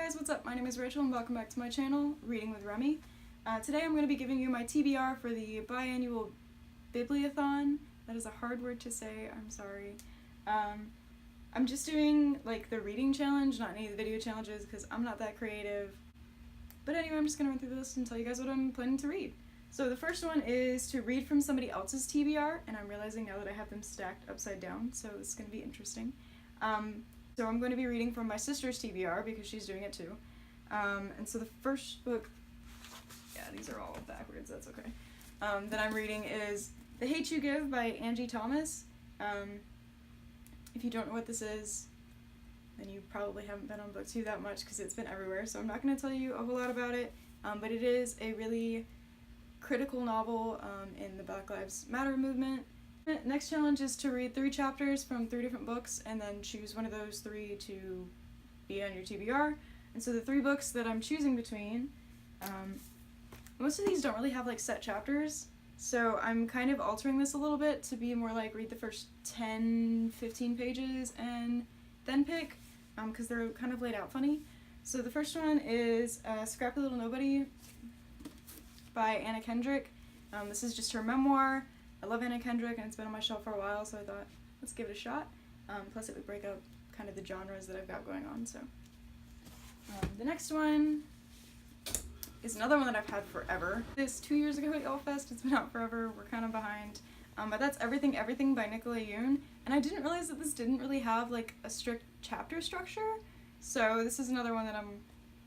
guys, what's up? My name is Rachel and welcome back to my channel, Reading with Remy. Today I'm going to be giving you my TBR for the biannual Biblothon. That is a hard word to say, I'm sorry. I'm just doing like the reading challenge, not any of the video challenges because I'm not that creative. But anyway, I'm just going to run through this and tell you guys what I'm planning to read. So the first one is to read from somebody else's TBR, and I'm realizing now that I have them stacked upside down, so this is going to be interesting. So I'm going to be reading from my sister's TBR because she's doing it too. And so the first book, yeah, these are all backwards, that's okay, that I'm reading is The Hate You Give by Angie Thomas. If you don't know what this is, then you probably haven't been on BookTube that much because it's been everywhere, so I'm not going to tell you a whole lot about it, but it is a really critical novel in the Black Lives Matter movement. Next challenge is to read 3 chapters from 3 different books and then choose one of those 3 to be on your TBR. And so the 3 books that I'm choosing between, most of these don't really have like set chapters, so I'm kind of altering this a little bit to be more like read the first 10-15 pages and then pick, because they're kind of laid out funny. So the first one is Scrappy Little Nobody by Anna Kendrick. This is just her memoir. I love Anna Kendrick and it's been on my shelf for a while, so I thought, let's give it a shot. Plus it would break up kind of the genres that I've got going on, so. The next one is another one that I've had forever. This 2 years ago at YALLFest, it's been out forever, we're kind of behind. But that's Everything Everything by Nicola Yoon, and I didn't realize that this didn't really have like a strict chapter structure, so this is another one that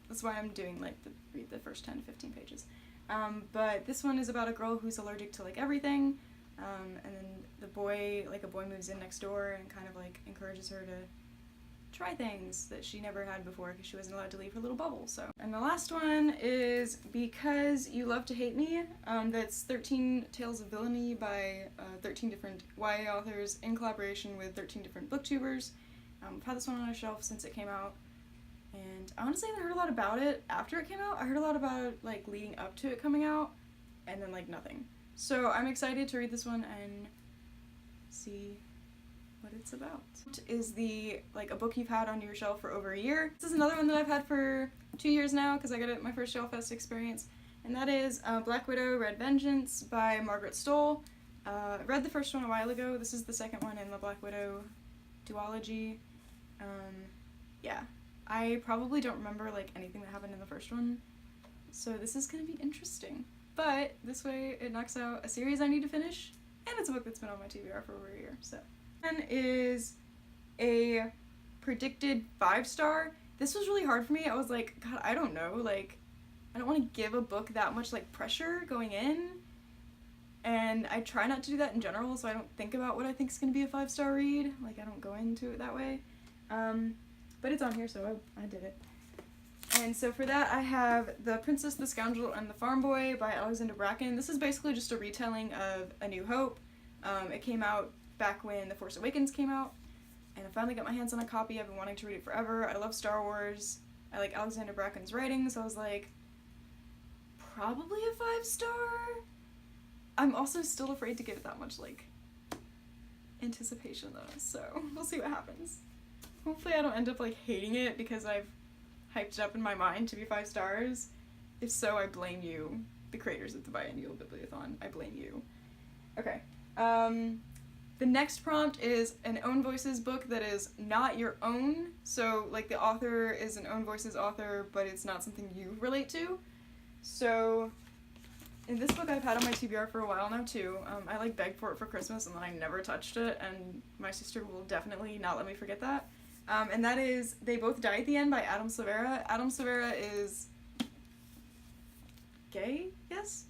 that's why I'm doing like read the first 10-15 pages. But this one is about a girl who's allergic to like everything, and then a boy moves in next door and kind of like encourages her to try things that she never had before because she wasn't allowed to leave her little bubble, so. And the last one is Because You Love to Hate Me. That's 13 Tales of Villainy by 13 different YA authors in collaboration with 13 different booktubers. I've had this one on a shelf since it came out, and I honestly haven't heard a lot about it after it came out. I heard a lot about it like leading up to it coming out, and then like nothing. So I'm excited to read this one and see what it's about. Is a book you've had on your shelf for over a year. This is another one that I've had for 2 years now because I got it at my first YALLFest experience, and that is Black Widow Red Vengeance by Margaret Stohl. I read the first one a while ago. This is the second one in the Black Widow duology. Yeah, I probably don't remember like anything that happened in the first one, so this is gonna be interesting. But this way it knocks out a series I need to finish, and it's a book that's been on my TBR for over a year, so. One is a predicted 5-star. This was really hard for me. I was like, God, I don't know, like, I don't want to give a book that much like pressure going in, and I try not to do that in general, so I don't think about what I think is going to be a 5-star read. Like, I don't go into it that way. But it's on here, so I did it. And so for that, I have The Princess, the Scoundrel, and the Farm Boy by Alexander Bracken. This is basically just a retelling of A New Hope. It came out back when The Force Awakens came out, and I finally got my hands on a copy. I've been wanting to read it forever. I love Star Wars. I like Alexander Bracken's writing, so I was like, probably a 5-star? I'm also still afraid to give it that much, like, anticipation though, so we'll see what happens. Hopefully I don't end up, like, hating it because I've hyped it up in my mind to be 5 stars. If so, I blame you, the creators of the biannual Biblothon. I blame you. Okay. The next prompt is an Own Voices book that is not your own, so like the author is an Own Voices author, but it's not something you relate to. So in this book I've had on my TBR for a while now too. I like begged for it for Christmas and then I never touched it, and my sister will definitely not let me forget that. And that is They Both Die at the End by Adam Silvera. Adam Silvera is gay, yes?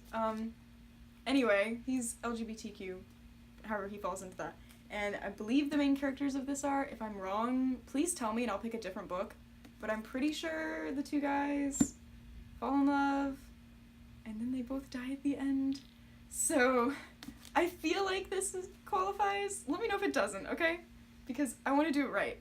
Anyway, he's LGBTQ. However he falls into that. And I believe the main characters of this are, if I'm wrong, please tell me and I'll pick a different book. But I'm pretty sure the 2 guys fall in love, and then they both die at the end. So I feel like this qualifies. Let me know if it doesn't, okay? Because I want to do it right.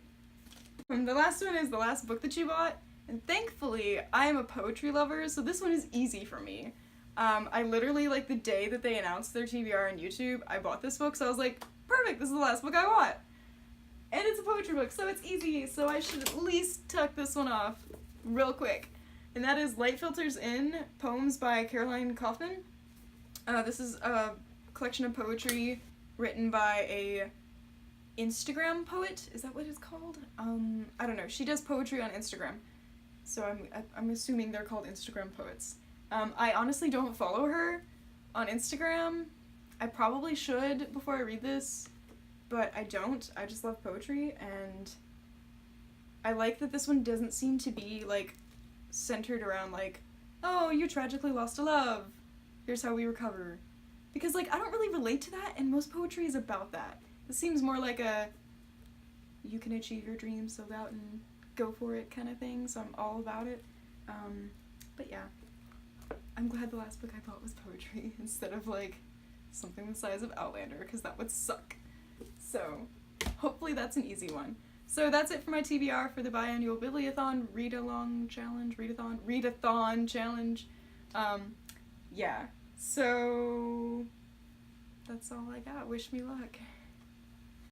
And the last one is The Last Book That You Bought. And thankfully, I am a poetry lover, so this one is easy for me. I literally, like, the day that they announced their TBR on YouTube, I bought this book, so I was like, perfect, this is the last book I want. And it's a poetry book, so it's easy, so I should at least tuck this one off real quick. And that is Light Filters In, Poems by Caroline Kaufman. This is a collection of poetry written by a Instagram poet. Is that what it's called? I don't know. She does poetry on Instagram. So I'm assuming they're called Instagram poets. I honestly don't follow her on Instagram. I probably should before I read this, but I don't. I just love poetry, and I like that this one doesn't seem to be, like, centered around, like, oh, you tragically lost a love. Here's how we recover. Because, like, I don't really relate to that, and most poetry is about that. This seems more like a you can achieve your dreams, so go out and go for it kind of thing, so I'm all about it. But yeah, I'm glad the last book I bought was poetry instead of, like, something the size of Outlander, because that would suck. So, hopefully that's an easy one. So that's it for my TBR for the biannual Bibliothon read-along challenge, readathon challenge. Yeah, so that's all I got. Wish me luck.